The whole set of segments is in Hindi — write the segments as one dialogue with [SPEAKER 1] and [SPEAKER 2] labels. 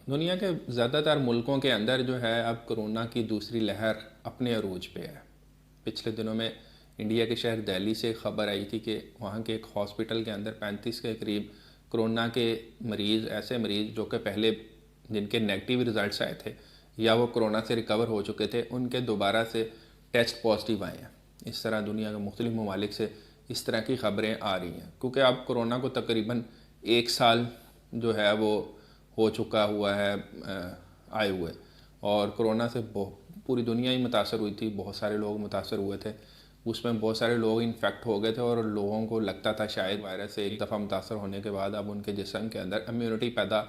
[SPEAKER 1] दुनिया के ज़्यादातर मुल्कों के अंदर जो है अब कोरोना की दूसरी लहर अपने अरूज पे है। पिछले दिनों में इंडिया के शहर दिल्ली से खबर आई थी कि वहाँ के एक हॉस्पिटल के अंदर 35 के करीब कोरोना के मरीज़, ऐसे मरीज़ जो कि पहले जिनके नेगेटिव रिज़ल्ट्स आए थे या वो कोरोना से रिकवर हो चुके थे, उनके दोबारा से टेस्ट पॉजिटिव आए हैं। इस तरह दुनिया के मुख्तलिफ ममालिक से इस तरह की ख़बरें आ रही हैं, क्योंकि अब कोरोना को तकरीबन 1 साल जो है वो हो चुका हुआ है आए हुए। और कोरोना से पूरी दुनिया ही मुतासर हुई थी, बहुत सारे लोग मुतासर हुए थे। उसमें बहुत सारे लोग इन्फेक्ट हो गए थे और लोगों को लगता था शायद वायरस से एक दफ़ा मुतासर होने के बाद अब उनके जिस्म के अंदर इम्यूनिटी पैदा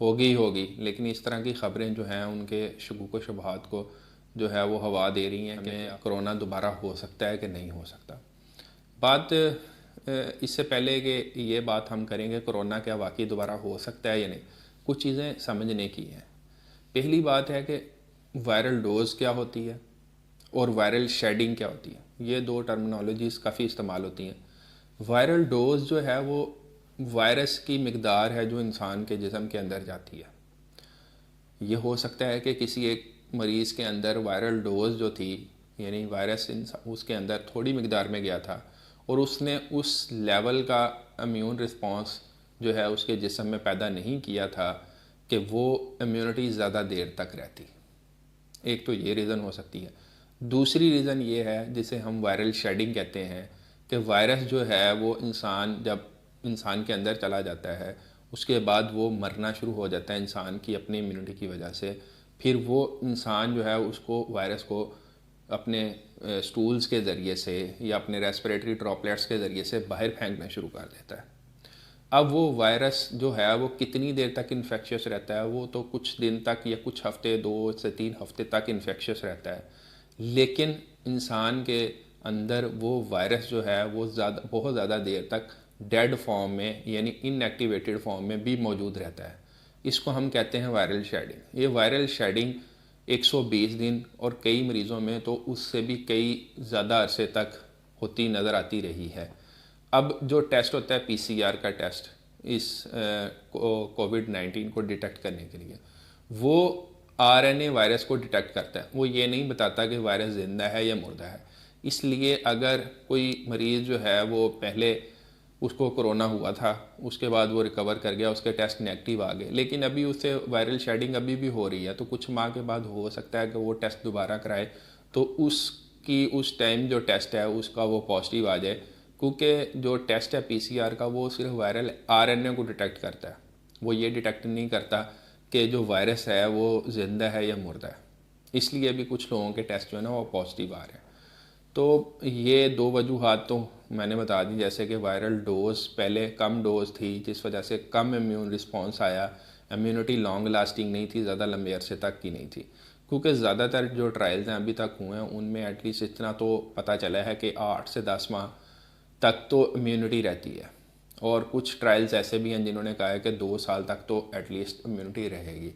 [SPEAKER 1] होगी ही होगी। लेकिन इस तरह की ख़बरें जो हैं उनके शकूक व शुबहात को जो है वो हवा दे रही हैं कि कोरोना दोबारा हो सकता है कि नहीं हो सकता। बात इससे पहले कि ये बात हम करेंगे कोरोना क्या वाकई दोबारा हो सकता है या नहीं, कुछ चीज़ें समझने की हैं। पहली बात है कि वायरल डोज क्या होती है और वायरल शेडिंग क्या होती है। ये दो टर्मिनोलॉजीज़ काफ़ी इस्तेमाल होती हैं। वायरल डोज जो है वो वायरस की मिकदार है जो इंसान के जिस्म के अंदर जाती है। ये हो सकता है कि किसी एक मरीज़ के अंदर वायरल डोज जो थी, यानी वायरस उसके अंदर थोड़ी मिकदार में गया था और उसने उस लेवल का इम्यून रिस्पॉन्स जो है उसके जिस्म में पैदा नहीं किया था कि वो इम्यूनिटी ज़्यादा देर तक रहती। एक तो ये रीज़न हो सकती है। दूसरी रीज़न ये है जिसे हम वायरल शेडिंग कहते हैं कि वायरस जो है वो जब इंसान के अंदर चला जाता है उसके बाद वो मरना शुरू हो जाता है इंसान की अपनी इम्यूनिटी की वजह से। फिर वो इंसान जो है उसको वायरस को अपने स्टूल्स के ज़रिए से या अपने रेस्पिरेटरी ड्रॉपलेट्स के ज़रिए से बाहर फेंकना शुरू कर देता है। अब वो वायरस जो है वो कितनी देर तक इन्फेक्शियस रहता है, वो तो कुछ दिन तक या कुछ हफ्ते, 2 से 3 हफ्ते तक इन्फेक्शियस रहता है। लेकिन इंसान के अंदर वो वायरस जो है वो बहुत ज़्यादा देर तक डेड फॉर्म में यानी इनएक्टिवेटेड फॉर्म में भी मौजूद रहता है। इसको हम कहते हैं वायरल शेडिंग। ये वायरल शेडिंग 120 दिन और कई मरीज़ों में तो उससे भी कई ज़्यादा अरसे तक होती नज़र आती रही है। अब जो टेस्ट होता है पीसीआर का टेस्ट इस कोविड-19 को डिटेक्ट करने के लिए, वो आरएनए वायरस को डिटेक्ट करता है। वो ये नहीं बताता कि वायरस ज़िंदा है या मुर्दा है। इसलिए अगर कोई मरीज़ जो है वो पहले उसको कोरोना हुआ था, उसके बाद वो रिकवर कर गया, उसके टेस्ट नेगेटिव आ गए, लेकिन अभी उससे वायरल शेडिंग अभी भी हो रही है, तो कुछ माह के बाद हो सकता है कि वो टेस्ट दोबारा कराए तो उसकी उस टाइम जो टेस्ट है उसका वो पॉजिटिव आ जाए। क्योंकि जो टेस्ट है पीसीआर का वो सिर्फ वायरल आरएनए को डिटेक्ट करता है, वो ये डिटेक्ट नहीं करता कि जो वायरस है वो ज़िंदा है या मुर्दा है। इसलिए भी कुछ लोगों के टेस्ट जो है ना वो पॉजिटिव आ रहे हैं। तो ये दो वजूहात तो मैंने बता दी, जैसे कि वायरल डोज पहले कम डोज थी जिस वजह से कम इम्यून रिस्पॉन्स आया, इम्यूनिटी लॉन्ग लास्टिंग नहीं थी, ज़्यादा लंबे अरसे तक की नहीं थी। क्योंकि ज़्यादातर जो ट्रायल्स हैं अभी तक हुए हैं उनमें एटलीस्ट इतना तो पता चला है कि 8 से 10 माह तक तो इम्यूनिटी रहती है। और कुछ ट्रायल्स ऐसे भी हैं जिन्होंने कहा है कि 2 साल तक तो एटलीस्ट इम्यूनिटी रहेगी।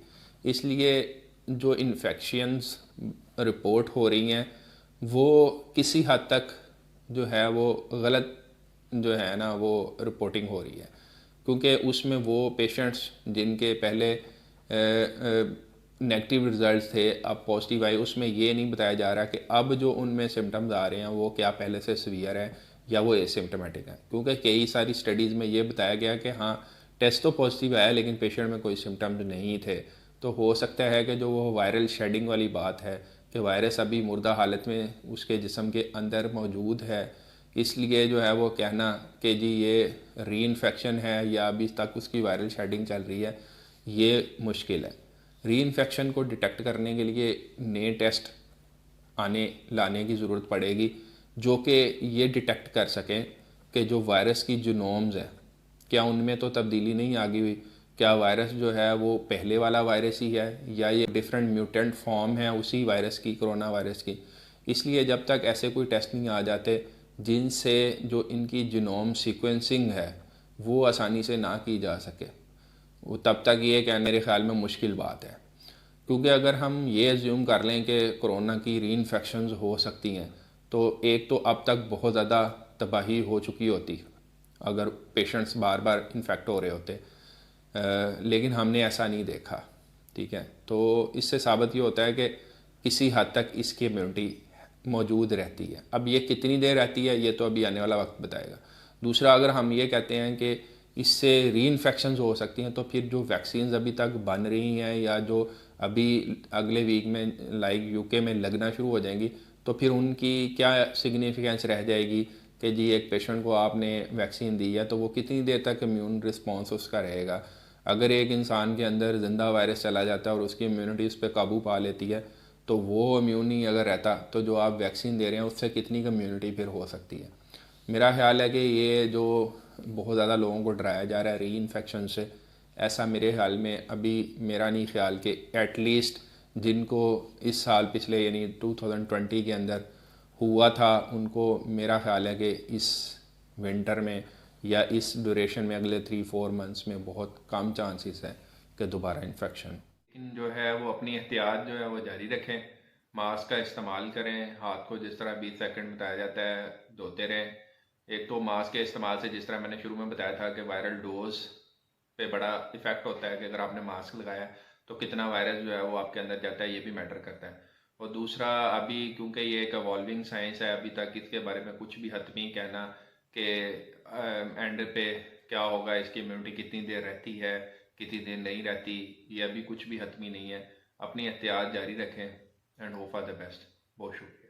[SPEAKER 1] इसलिए जो इन्फेक्शंस रिपोर्ट हो रही हैं वो किसी हद तक जो है वो गलत जो है ना वो रिपोर्टिंग हो रही है, क्योंकि उसमें वो पेशेंट्स जिनके पहले नेगेटिव रिजल्ट्स थे अब पॉजिटिव आए, उसमें ये नहीं बताया जा रहा कि अब जो उनमें सिम्टम्स आ रहे हैं वो क्या पहले से सीवियर है या वो एसिम्टोमेटिक है। क्योंकि कई सारी स्टडीज़ में ये बताया गया कि हाँ टेस्ट तो पॉजिटिव आया लेकिन पेशेंट में कोई सिम्टम्स नहीं थे। तो हो सकता है कि जो वो वायरल शेडिंग वाली बात है कि वायरस अभी मुर्दा हालत में उसके जिस्म के अंदर मौजूद है, इसलिए जो है वो कहना कि जी ये री इन्फेक्शन है या अभी तक उसकी वायरल शेडिंग चल रही है, ये मुश्किल है। री इन्फेक्शन को डिटेक्ट करने के लिए नए टेस्ट लाने की ज़रूरत पड़ेगी जो कि ये डिटेक्ट कर सकें कि जो वायरस की जीनोम्स हैं क्या उनमें तो तब्दीली नहीं आ गई हुई, क्या वायरस जो है वो पहले वाला वायरस ही है या ये डिफरेंट म्यूटेंट फॉर्म है उसी वायरस की, कोरोना वायरस की। इसलिए जब तक ऐसे कोई टेस्ट नहीं आ जाते जिनसे जो इनकी जीनोम सीक्वेंसिंग है वो आसानी से ना की जा सके, वो तब तक ये क्या मेरे ख़्याल में मुश्किल बात है। क्योंकि अगर हम ये एज्यूम कर लें कि कोरोना की री इन्फेक्शंस हो सकती हैं तो एक तो अब तक बहुत ज़्यादा तबाही हो चुकी होती अगर पेशेंट्स बार बार इन्फेक्ट हो रहे होते, लेकिन हमने ऐसा नहीं देखा। ठीक है, तो इससे साबित ये होता है कि किसी हद तक इसकी इम्यूनिटी मौजूद रहती है। अब ये कितनी देर रहती है ये तो अभी आने वाला वक्त बताएगा। दूसरा, अगर हम ये कहते हैं कि इससे री इन्फेक्शंस हो सकती हैं, तो फिर जो वैक्सीन्स अभी तक बन रही हैं या जो अभी अगले वीक में लाइक यूके में लगना शुरू हो जाएंगी, तो फिर उनकी क्या सिग्निफिकेंस रह जाएगी कि जी एक पेशेंट को आपने वैक्सीन दी है तो वो कितनी देर तक इम्यून रिस्पॉन्स उसका रहेगा। अगर एक इंसान के अंदर जिंदा वायरस चला जाता है और उसकी इम्यूनिटी उस पर काबू पा लेती है, तो वो इम्यून ही अगर रहता तो जो आप वैक्सीन दे रहे हैं उससे कितनी कम्यूनिटी फिर हो सकती है। मेरा ख्याल है कि ये जो बहुत ज़्यादा लोगों को डराया जा रहा है री इन्फेक्शन से, ऐसा मेरे ख्याल में अभी मेरा नहीं ख्याल कि एटलीस्ट जिनको इस साल पिछले यानी 2020 के अंदर हुआ था उनको मेरा ख्याल है कि इस विंटर में या इस ड्यूरेशन में अगले 3-4 मंथ्स में बहुत कम चांसेस है कि दोबारा इन्फेक्शन। लेकिन जो है वो अपनी एहतियात जो है वो जारी रखें, मास्क का इस्तेमाल करें, हाथ को जिस तरह 20 सेकंड बताया जाता है धोते रहें। एक तो मास्क के इस्तेमाल से जिस तरह मैंने शुरू में बताया था कि वायरल डोज पे बड़ा इफ़ेक्ट होता है कि अगर आपने मास्क लगाया तो कितना वायरस जो है वो आपके अंदर जाता है, ये भी मैटर करता है। और दूसरा, अभी क्योंकि ये एक इवॉल्विंग साइंस है, अभी तक इसके बारे में कुछ भी हतमी कहना कि एंड पे क्या होगा, इसकी इम्यूनिटी कितनी देर रहती है कितनी देर नहीं रहती, ये अभी कुछ भी हतमी नहीं है। अपनी एहतियात जारी रखें and hope for the best. बहुत शुक्रिया।